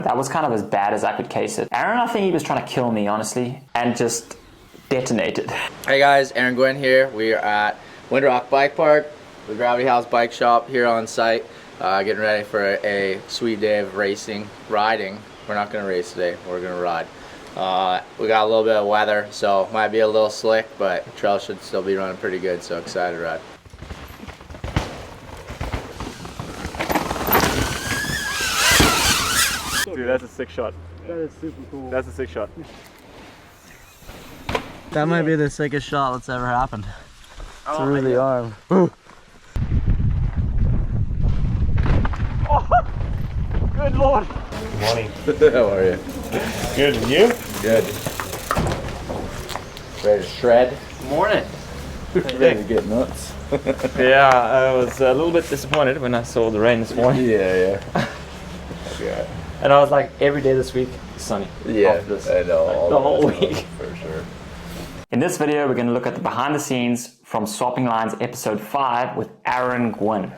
That was kind of as bad as I could case it. Aaron, I think he was trying to kill me, honestly, and just detonated. Hey guys, Aaron Gwin here. We are at Windrock Bike Park, the Gravity House Bike Shop here on site, getting ready for a sweet day of riding. We're not going to race today, we're going to ride. We got a little bit of weather, so might be a little slick, but the trail should still be running pretty good, so excited to ride. Dude, that's a sick shot. That is super cool. That's a sick shot. That might be the sickest shot that's ever happened. Through the arm. Oh, good lord. Good morning. How are you? Good, and you? Good. Ready to shred? Morning. Ready to get nuts? Yeah, I was a little bit disappointed when I saw the rain this morning. Yeah. And I was like, every day this week is sunny. Yeah, This. I know. Like, the whole week. For sure. In this video, we're going to look at the behind the scenes from Swapping Lines episode 5 with Aaron Gwin.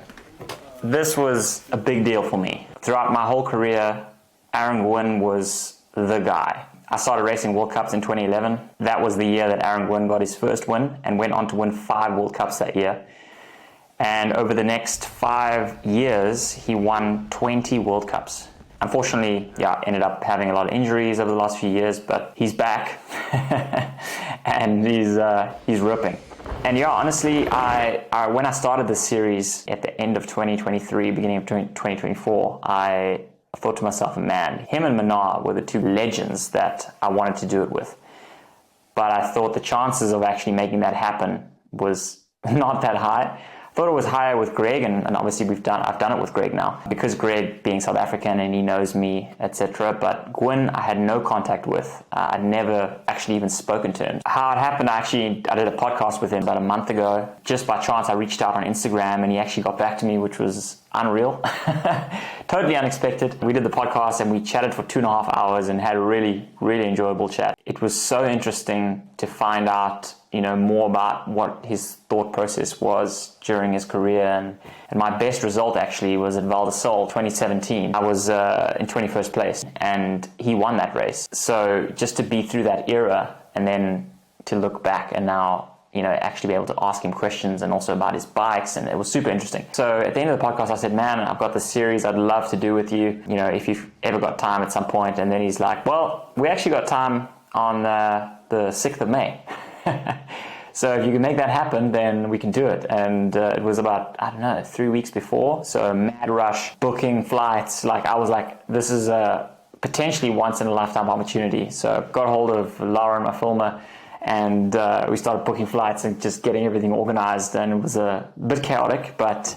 This was a big deal for me. Throughout my whole career, Aaron Gwin was the guy. I started racing World Cups in 2011. That was the year that Aaron Gwin got his first win and went on to win 5 World Cups that year. And over the next 5 years, he won 20 World Cups. Unfortunately, ended up having a lot of injuries over the last few years, but he's back and he's ripping. And yeah, honestly, I when I started this series at the end of 2023, beginning of 2024, I thought to myself, man, him and Manar were the two legends that I wanted to do it with. But I thought the chances of actually making that happen was not that high. I thought it was higher with Greg, and obviously I've done it with Greg now, because Greg being South African and he knows me, etc. But Gwin, I had no contact with. I'd never actually even spoken to him. How it happened, I did a podcast with him about a month ago. Just by chance, I reached out on Instagram and he actually got back to me, which was unreal. Totally unexpected. We did the podcast and we chatted for 2.5 hours and had a really, really enjoyable chat. It was so interesting to find out, more about what his thought process was during his career. And my best result actually was at Val di Sole 2017. I was in 21st place and he won that race. So just to be through that era and then to look back and now, actually be able to ask him questions and also about his bikes, and it was super interesting. So at the end of the podcast, I said, man, I've got this series I'd love to do with you, if you've ever got time at some point. And then he's like, well, we actually got time on the 6th of May. So if you can make that happen, then we can do it. And it was about, 3 weeks before. So a mad rush, booking flights. I was like, this is a potentially once in a lifetime opportunity. So got hold of Lauren, my filmer, and we started booking flights and just getting everything organized. And it was a bit chaotic, but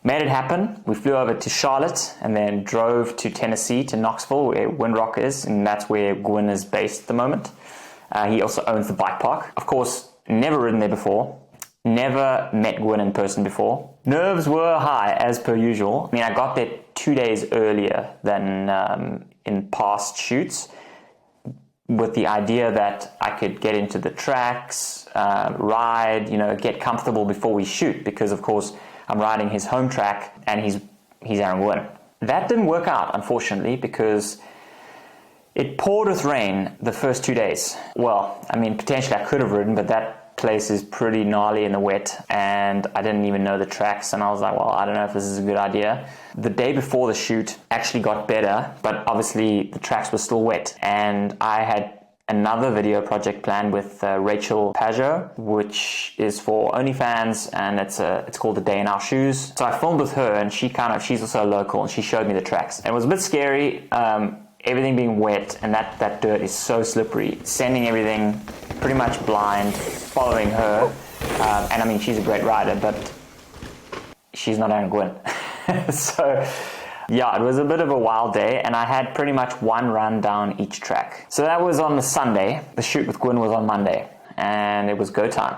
made it happen. We flew over to Charlotte and then drove to Tennessee, to Knoxville, where Windrock is. And that's where Gwin is based at the moment. He also owns the bike park. Of course, never ridden there before. Never met Gwin in person before. Nerves were high, as per usual. I got there 2 days earlier than in past shoots, with the idea that I could get into the tracks, ride, get comfortable before we shoot, because of course I'm riding his home track and he's Aaron Gwin. That didn't work out, unfortunately, because it poured with rain the first 2 days. Well, potentially I could have ridden, but that place is pretty gnarly in the wet, and I didn't even know the tracks, and I was like, well, I don't know if this is a good idea. The day before the shoot actually got better, but obviously the tracks were still wet, and I had another video project planned with Rachel Pajot, which is for OnlyFans, and it's called A Day in Our Shoes. So I filmed with her, and she's also a local, and she showed me the tracks. And it was a bit scary, everything being wet, and that dirt is so slippery, sending everything pretty much blind, following her. And she's a great rider, but she's not Aaron Gwin. So yeah, it was a bit of a wild day, and I had pretty much one run down each track. So that was on the Sunday. The shoot with Gwin was on Monday, and it was go time.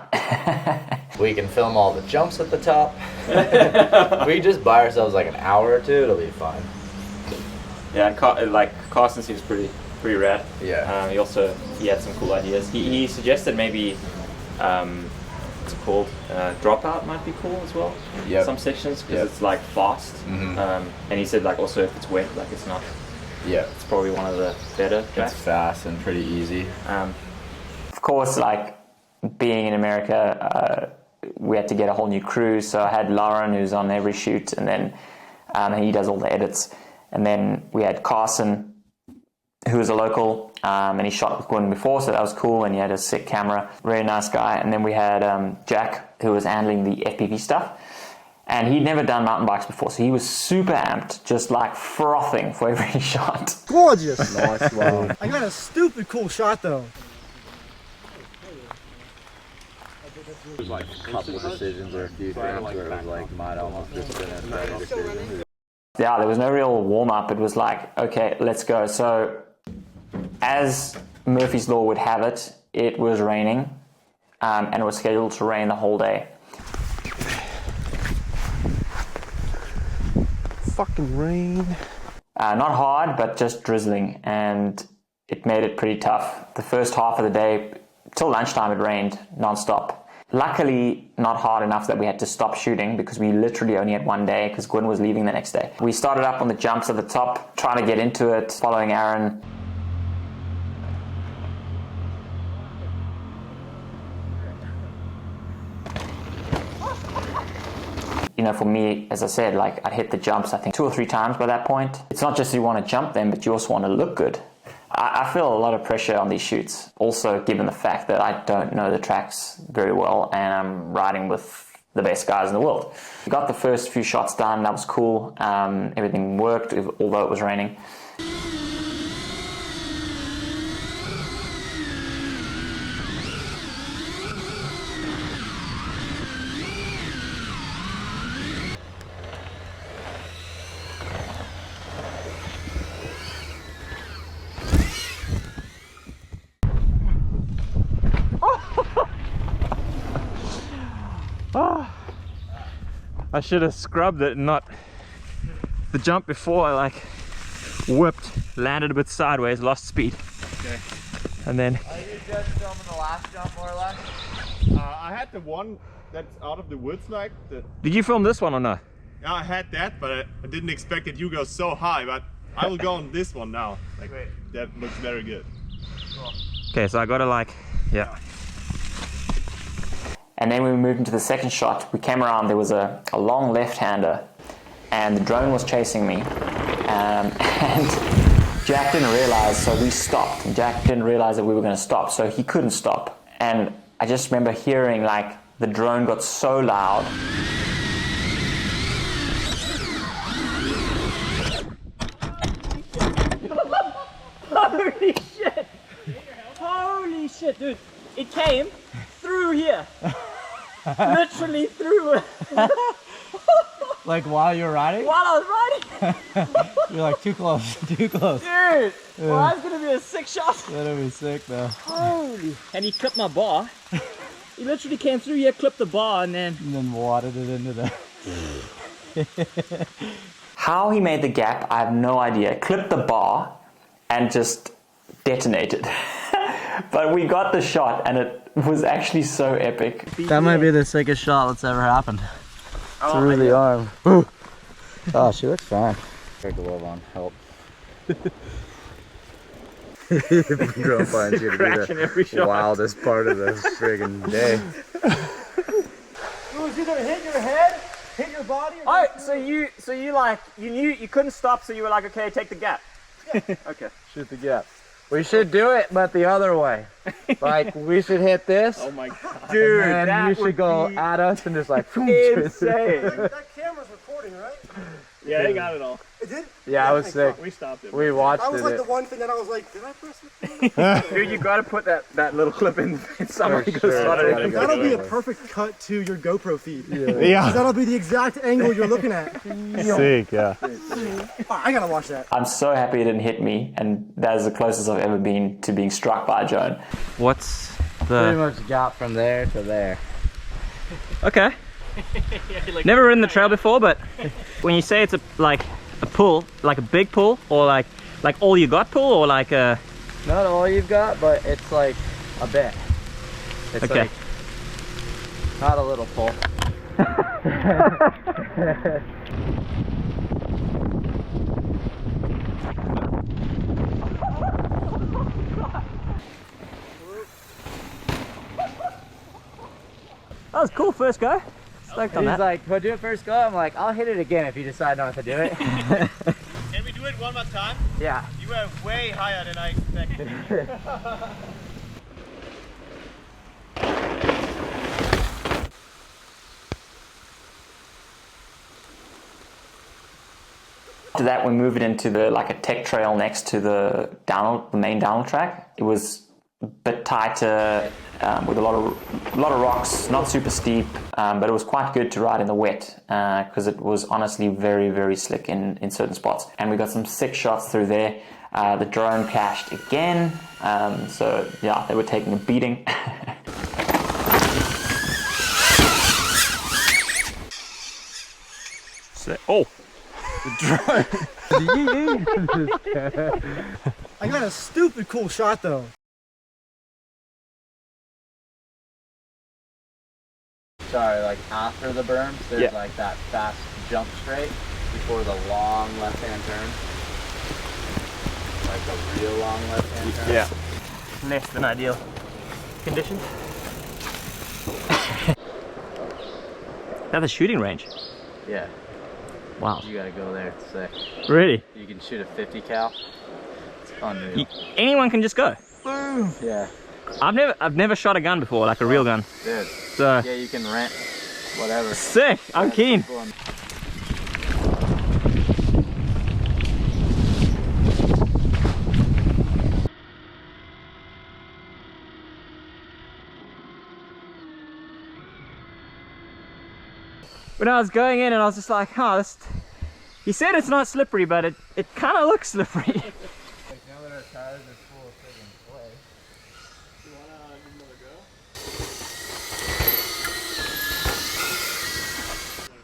We can film all the jumps at the top. If we just buy ourselves an hour or two, it'll be fine. Yeah, Carson seems pretty rad. Yeah. He had some cool ideas. He suggested maybe what's it called? Dropout might be cool as well. Yeah. Some sections, because it's fast. Mm-hmm. And he said also if it's wet, it's not Yeah. It's probably one of the better tracks. It's fast and pretty easy. Of course, like being in America, we had to get a whole new crew. So I had Lauren, who's on every shoot, and then he does all the edits. And then we had Carson, who was a local, and he shot with Gwin before, so that was cool, and he had a sick camera. Really nice guy. And then we had Jack, who was handling the FPV stuff. And he'd never done mountain bikes before, so he was super amped, just like frothing for every shot. Gorgeous! Nice one. I got a stupid cool shot though. There's like a couple decisions or a few things where it was like might almost just been a better decision. Yeah, there was no real warm-up. It was like, okay, let's go. So as Murphy's Law would have it, it was raining, and it was scheduled to rain the whole day. Fucking rain. Not hard, but just drizzling, and it made it pretty tough. The first half of the day, till lunchtime, it rained non-stop. Luckily, not hard enough that we had to stop shooting, because we literally only had one day, because Gwin was leaving the next day. We started up on the jumps at the top, trying to get into it, following Aaron. You know, for me, as I said, like I'd hit the jumps, I think 2 or 3 times by that point. It's not just you want to jump them, but you also want to look good. I feel a lot of pressure on these shoots, also given the fact that I don't know the tracks very well and I'm riding with the best guys in the world. We got the first few shots done, that was cool. Everything worked, although it was raining. I should have scrubbed it and not the jump before. I like whipped, landed a bit sideways, lost speed. Okay. And then Are you just filming the last jump more or less? I had the one that's out of the woods, like the. did you film this one or not? Yeah, I had that, but I didn't expect that you go so high. But I will go on this one now. Like that looks very good. Cool. Okay, so I gotta like, yeah. And then we moved into the second shot. We came around, there was a long left-hander, and the drone was chasing me. And Jack didn't realize, so we stopped. Jack didn't realize that we were going to stop, so he couldn't stop. And I just remember hearing like the drone got so loud. Holy shit! Holy shit, dude! It came through here. Literally through. Like while you were riding? While I was riding. You're like too close, too close. Dude! Well, that's gonna be a sick shot. That'll be sick though. Holy. And he clipped my bar. He literally came through here, clipped the bar, and then watered it into the... How he made the gap, I have no idea. Clipped the bar and just detonated. But we got the shot and it was actually so epic. That might be the sickest shot that's ever happened. Through the arm. Oh, she looks fine. Take a glove on, help. Girl finds you to be the wildest part of the friggin' day. It was either hit your head, hit your body, or... oh, so you like, you knew you couldn't stop, so you were like, okay, take the gap. Okay. Shoot the gap. We should do it, but the other way. Like, we should hit this. Oh my god. Dude, and you should go at us and just like... Insane. That camera's recording, right? Yeah, they got it all. It did? Yeah, I was sick. We stopped it. We watched That was like it. the one thing that I was like, did I press it? Dude, you gotta put that little clip in somebody For goes sure. slot it Gotta in. go. That'll be a perfect cut to your GoPro feed. Yeah. That'll be the exact angle you're looking at. Sick, yeah. I gotta watch that. I'm so happy it didn't hit me, and that is the closest I've ever been to being struck by a drone. What's Pretty the... much got from there to there. Okay. Never ridden the trail before, but when you say it's like a pull, like a big pull, or like all you got pull, or like a... Not all you've got, but it's like a bit. It's Okay. like not a little pull. That was cool first go. Stoked on He's that. like, "Go do it first go." I'm like, "I'll hit it again if you decide not to do it." Can we do it one more time? Yeah. You were way higher than I expected. After that, we moved it into like a tech trail next to the main downhill track. It was a bit tighter with a lot of rocks, not super steep, but it was quite good to ride in the wet because it was honestly very, very slick in certain spots. And we got some sick shots through there. The drone crashed again, so yeah, they were taking a beating. Oh! I got a stupid cool shot though. Sorry, like after the berms, there's like that fast jump straight before the long left-hand turn. Like a real long left-hand turn. Yeah. Less than ideal conditions. That's a shooting range. Yeah. Wow. You gotta go there. It's sick. Really? You can shoot a 50 cal. It's unreal. Anyone can just go. Yeah. I've never shot a gun before, like a real gun. Dude. So Yeah, you can rent whatever. sick. I'm keen. When I was going in and I was just like, oh, this... He said it's not slippery, but it kind of looks slippery. Like now that our tires are full of friggin' clay. You wanna give another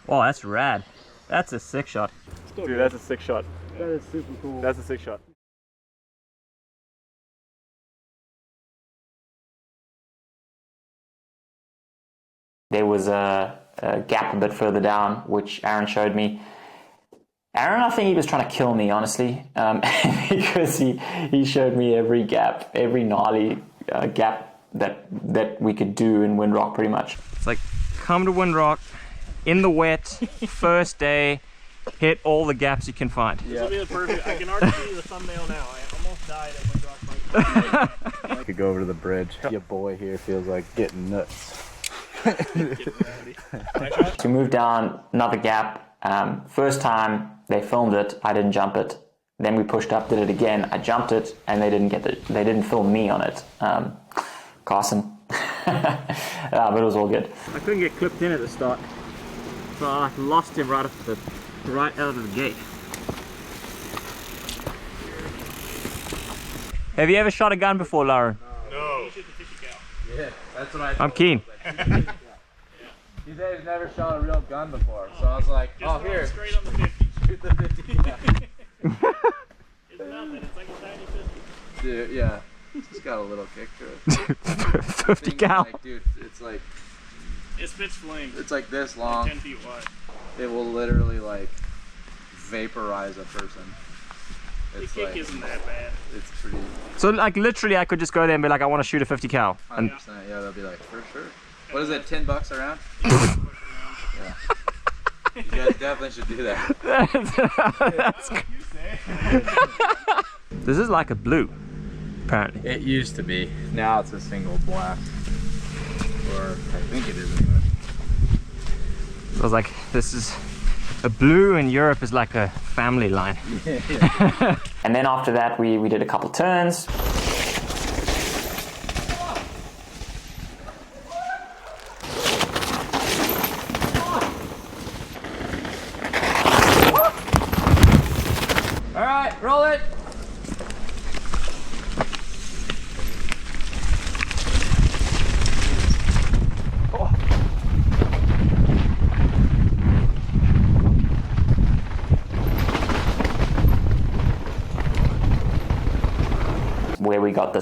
go? Oh, that's rad. That's a sick shot. Dude, that's a sick shot. That is super cool. That's a sick shot. There was a gap a bit further down, which Aaron showed me. Aaron, I think he was trying to kill me, honestly, because he showed me every gap, every gnarly gap that we could do in Windrock, pretty much. It's like, come to Windrock, in the wet, first day, hit all the gaps you can find. This will be the perfect. I can already see the thumbnail now. I almost died at Windrock. I could go over to the bridge. Your boy here feels like getting nuts. So we moved down another gap. First time they filmed it, I didn't jump it. Then we pushed up, did it again. I jumped it, and they didn't film me on it. Carson, but it was all good. I couldn't get clipped in at the start, so I lost him right out of the gate. Have you ever shot a gun before, Lauren? No. Yeah, that's what I I'm keen. He said he's never shot a real gun before, so I was like, oh, here. Straight on the 50. Shoot the 50. Yeah. It's nothing. It's like a tiny 50. Dude, yeah. It's just got a little kick to it. 50 cal. Like, dude, it's like, It spits flames. it's like this long. 10 feet wide. It will literally like vaporize a person. The It's kick like, isn't that bad. it's pretty So like literally I could just go there and be like, I want to shoot a 50 cal. 100%. And Yeah, they'll be like, for sure. What is it, $10 a round? Yeah. You guys definitely should do that. this is like a blue, apparently. It used to be. Now it's a single black. Or I think it is anyway. I was like, this is a blue in Europe is like a family line. And then after that, we did a couple turns. All right, roll it. Where we got the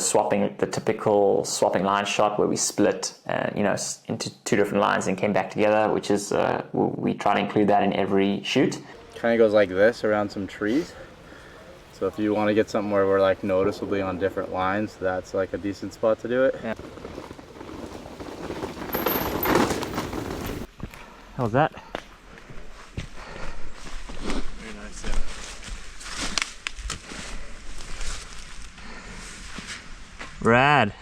typical swapping line shot where we split, into two different lines and came back together, which is, we try to include that in every shoot. Kind of goes like this around some trees. So if you want to get something where we're like noticeably on different lines, that's like a decent spot to do it. Yeah. hell's that? Very nice, yeah. Rad.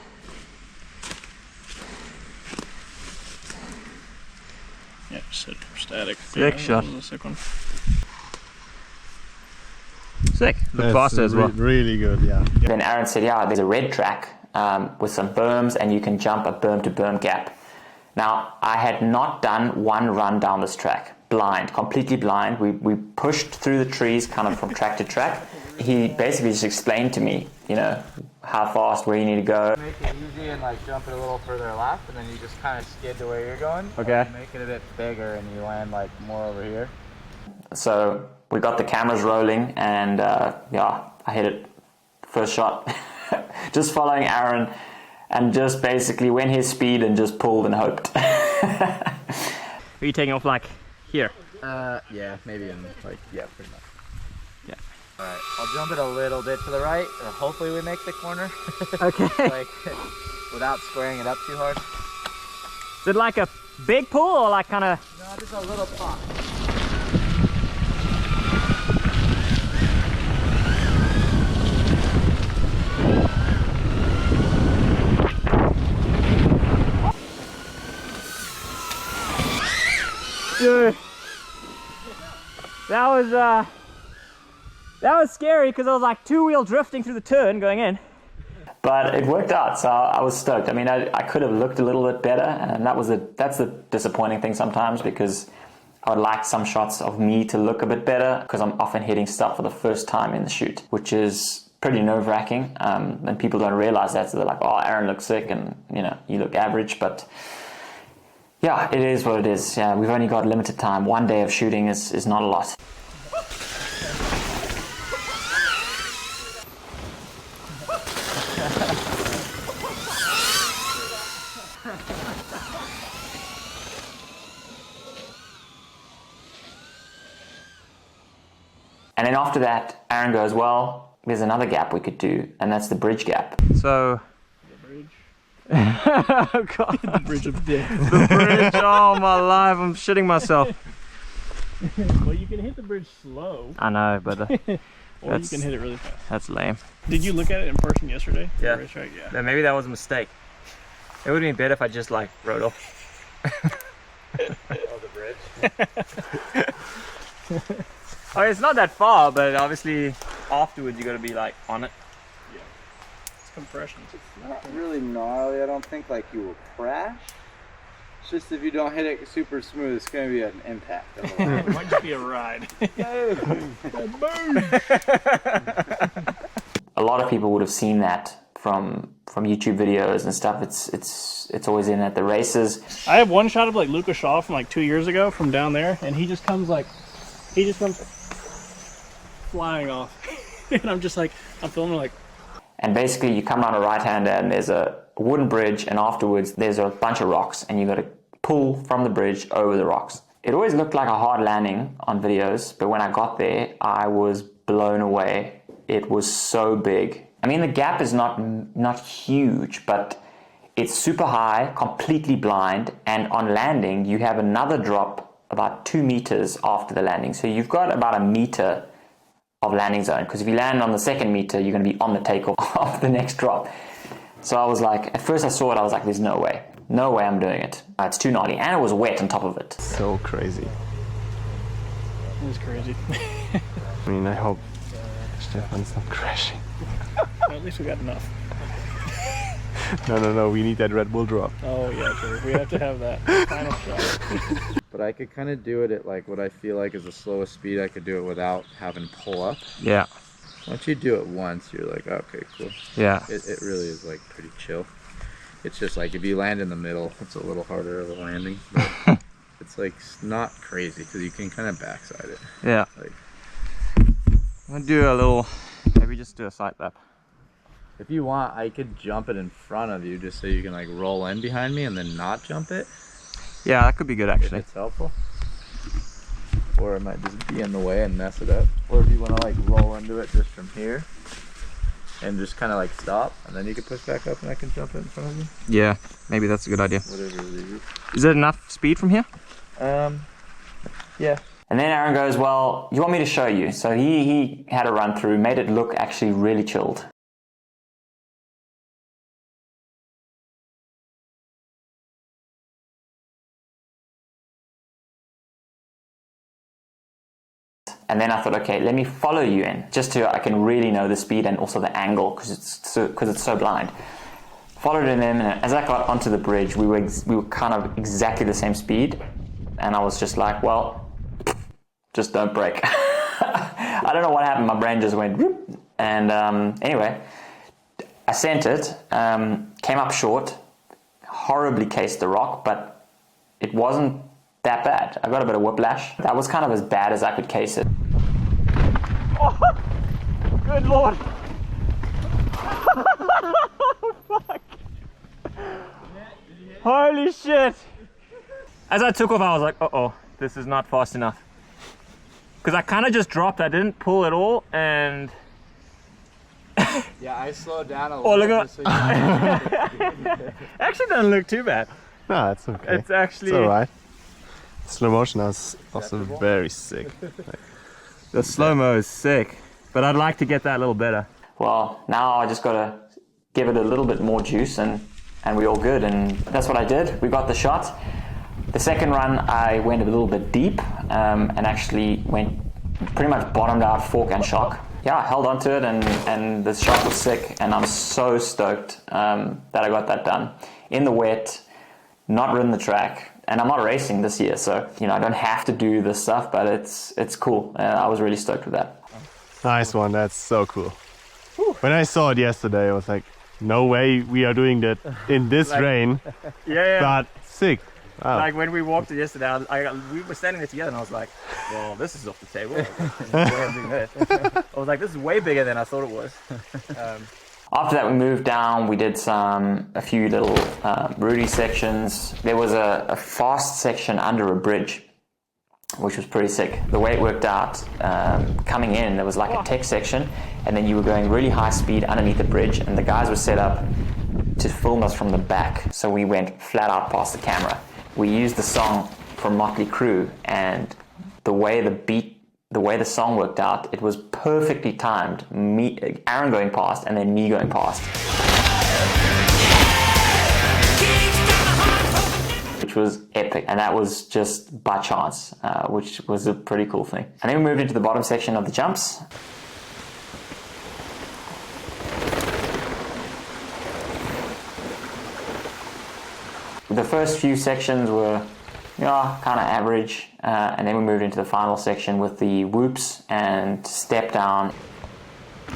Yeah, just set it for static. Sick shot. That was a sick one. Sick. Look faster as well. Really good, yeah. Then Aaron said, yeah, there's a red track with some berms and you can jump a berm to berm gap. Now, I had not done one run down this track, blind, completely blind. We pushed through the trees kind of from track to track. He basically just explained to me, you know, how fast, where you need to go. Make it easy and like jump it a little further left, and then you just kind of skid to where you're going. Okay. Make it a bit bigger and you land like more over here. So we got the cameras rolling and yeah, I hit it first shot. Just following Aaron and just basically went his speed and just pulled and hoped. Are you taking off like here? Yeah, maybe in like, yeah, pretty much. Yeah. Alright, I'll jump it a little bit to the right, and hopefully we make the corner. Okay. Like, without squaring it up too hard. Is it like a big pull or like kind of? No, just a little pop. Dude, that was scary because I was like two-wheel drifting through the turn going in. But it worked out, so I was stoked. I mean, I could have looked a little bit better, and that's the disappointing thing sometimes, because I would like some shots of me to look a bit better, because I'm often hitting stuff for the first time in the shoot, which is pretty nerve-wracking, and people don't realize that, so they're like, oh, Aaron looks sick, and you know, you look average, but yeah, it is what it is. Yeah, we've only got limited time. One day of shooting is not a lot. And then after that, Aaron goes, well, there's another gap we could do, and that's the bridge gap. So. The bridge. Oh God. The bridge of death. The bridge. Oh my life, I'm shitting myself. Well, you can hit the bridge slow. I know, but or you can hit it really fast. That's lame. Did you look at it in person yesterday? Yeah. Racetrack? Yeah. Then maybe that was a mistake. It would have been better if I just like rode off. Oh, the bridge? I mean, it's not that far, but obviously afterwards you got to be like on it. Yeah. It's compression. Not really gnarly, I don't think like you will crash. It's just if you don't hit it super smooth, it's going to be an impact. It might just be a ride. A lot of people would have seen that from YouTube videos and stuff. It's always in at the races. I have one shot of like Lucas Shaw from like 2 years ago from down there, and he just comes flying off. And I'm just like, I'm filming like. And basically you come down a right-hander and there's a wooden bridge, and afterwards there's a bunch of rocks, and you got to pull from the bridge over the rocks. It always looked like a hard landing on videos, but when I got there, I was blown away. It was so big. I mean, the gap is not huge, but it's super high, completely blind, and on landing you have another drop about 2 meters after the landing. So you've got about a meter of landing zone, because if you land on the second meter, you're going to be on the takeoff of the next drop. So I was like, at first I saw it, I was like, there's no way I'm doing it. It's too gnarly, and it was wet on top of it. So crazy. It was crazy. I mean, I hope Stefan's not crashing. At least we got enough. No, we need that Red Bull drop. Oh yeah, true. We have to have that final shot. But I could kind of do it at like what I feel like is the slowest speed. I could do it without having to pull up. Yeah. Once you do it once, you're like, okay, cool. Yeah. It really is like pretty chill. It's just like if you land in the middle, it's a little harder of a landing. But it's like not crazy because you can kind of backside it. Yeah. Like, I'm gonna do a little, maybe just do a side lap. if you want, I could jump it in front of you just so you can like roll in behind me and then not jump it. Yeah, that could be good actually. If it's helpful. Or it might just be in the way and mess it up. Or if you want to like roll into it just from here and just kind of like stop, and then you can push back up and I can jump it in front of you. Yeah, maybe that's a good idea. Whatever it is. Is there enough speed from here? Yeah. And then Aaron goes, well, you want me to show you? So he had a run through, made it look actually really chilled. And then I thought, okay, let me follow you in, just so I can really know the speed and also the angle, because it's so blind. Followed him in, and as I got onto the bridge, we were kind of exactly the same speed, and I was just like, well, just don't brake. I don't know what happened. My brain just went, whoop. And anyway, I sent it, came up short, horribly cased the rock, but it wasn't that bad. I got a bit of whiplash. That was kind of as bad as I could case it. Oh, good lord. Fuck. Holy shit. As I took off, I was like, uh-oh, this is not fast enough. Because I kind of just dropped, I didn't pull at all, and... Yeah, I slowed down a Oh, little look bit. at actually doesn't look too bad. No, it's okay. It's actually... It's alright. Slow motion was also very sick. The slow-mo is sick, but I'd like to get that a little better. Well, now I just got to give it a little bit more juice, and we're all good. And that's what I did. We got the shot. The second run, I went a little bit deep, and actually went pretty much bottomed out, fork and shock. Yeah, I held on to it, and the shot was sick, and I'm so stoked that I got that done. In the wet, not ridden the track, and I'm not racing this year, so you know I don't have to do this stuff, but it's cool. I was really stoked with that. Nice one, that's so cool. When I saw it yesterday, I was like, no way we are doing that in this rain, Yeah. but sick. Wow. Like when we walked it yesterday, we were standing there together, and I was like, well, this is off the table. I was like, this is way bigger than I thought it was. After that, we moved down. We did a few little Rudy sections. There was a fast section under a bridge, which was pretty sick. The way it worked out, coming in, there was like a tech section, and then you were going really high speed underneath the bridge, and the guys were set up to film us from the back. So we went flat out past the camera. We used the song from Motley Crue, and the way the song worked out, it was perfectly timed. Aaron going past, and then me going past, which was epic, and that was just by chance, which was a pretty cool thing. And then we moved into the bottom section of the jumps. The first few sections were kind of average, and then we moved into the final section with the whoops and step down. I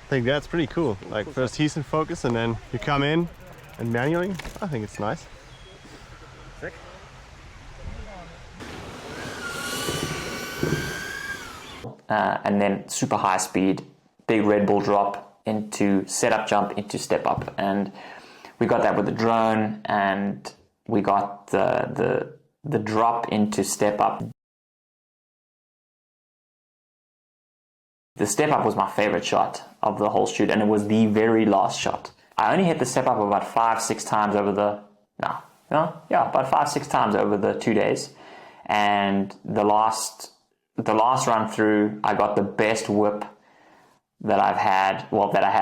think that's pretty cool. Like first he's in focus, and then you come in and manually. I think it's nice. Sick. And then super high speed, big Red Bull drop into setup jump into step up, and we got that with the drone, and we got the drop into step up. The step up was my favorite shot of the whole shoot, and it was the very last shot. I only hit the step up about 5-6 times over about 5-6 times over the 2 days, and the last run through, I got the best whip that I had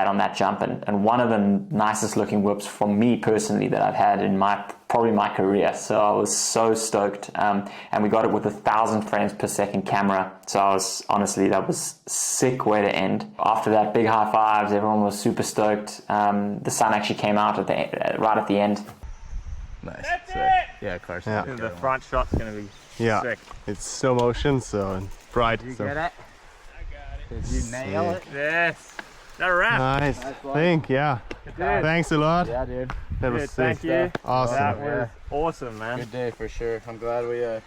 on that jump, and one of the nicest looking whips for me personally that I've had in probably my career. So I was so stoked, and we got it with 1,000 frames per second camera. So that was sick way to end. After that, big high fives, everyone was super stoked. The sun actually came out right at the end. Nice. That's Sick. it! Yeah, Carson. Yeah. The front shot's gonna be Yeah, sick. it's slow motion, so bright. Did you so. get it? Did you nail it? Yes. Is that a wrap? Nice. Thank, yeah. Thanks a lot. Yeah, dude. That was Dude, sick. thank you. Awesome. That was awesome, man. Good day for sure. I'm glad we got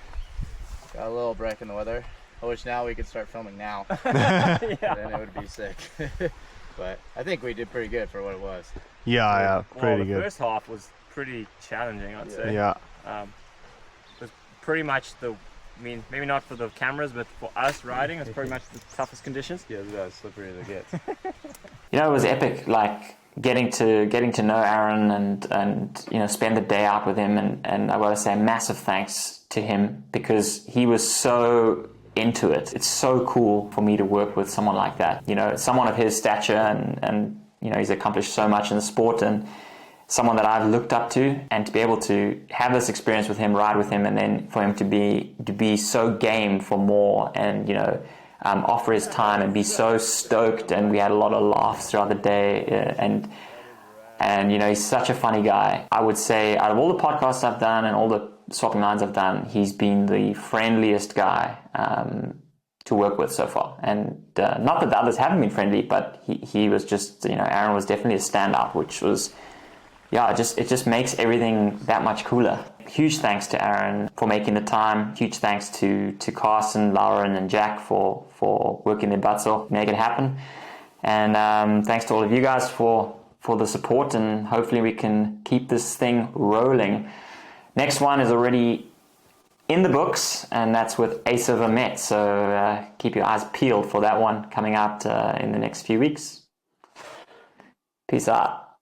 a little break in the weather. I wish now we could start filming now. Yeah. Then it would be sick. But I think we did pretty good for what it was. Yeah, pretty The good. first half was pretty challenging, I'd say. Yeah. It was pretty much the I mean, maybe not for the cameras, but for us riding, it's pretty much the toughest conditions. Yeah, that's slippery as it gets. You know, it was epic, like getting to know Aaron and you know, spend the day out with him, and I gotta say a massive thanks to him because he was so into it. It's so cool for me to work with someone like that. You know, someone of his stature and you know, he's accomplished so much in the sport and someone that I've looked up to, and to be able to have this experience with him, ride with him, and then for him to be so game for more and, you know, offer his time and be so stoked, and we had a lot of laughs throughout the day, and you know, he's such a funny guy. I would say out of all the podcasts I've done and all the swapping lines I've done, he's been the friendliest guy to work with so far. And not that the others haven't been friendly, but he was just, you know, Aaron was definitely a standout, which was, yeah, it just makes everything that much cooler. Huge thanks to Aaron for making the time. Huge thanks to Carson, Lauren, and Jack for working their butts off, make it happen. And thanks to all of you guys for the support, and hopefully we can keep this thing rolling. Next one is already in the books, and that's with Ace of Met. So keep your eyes peeled for that one coming out in the next few weeks. Peace out.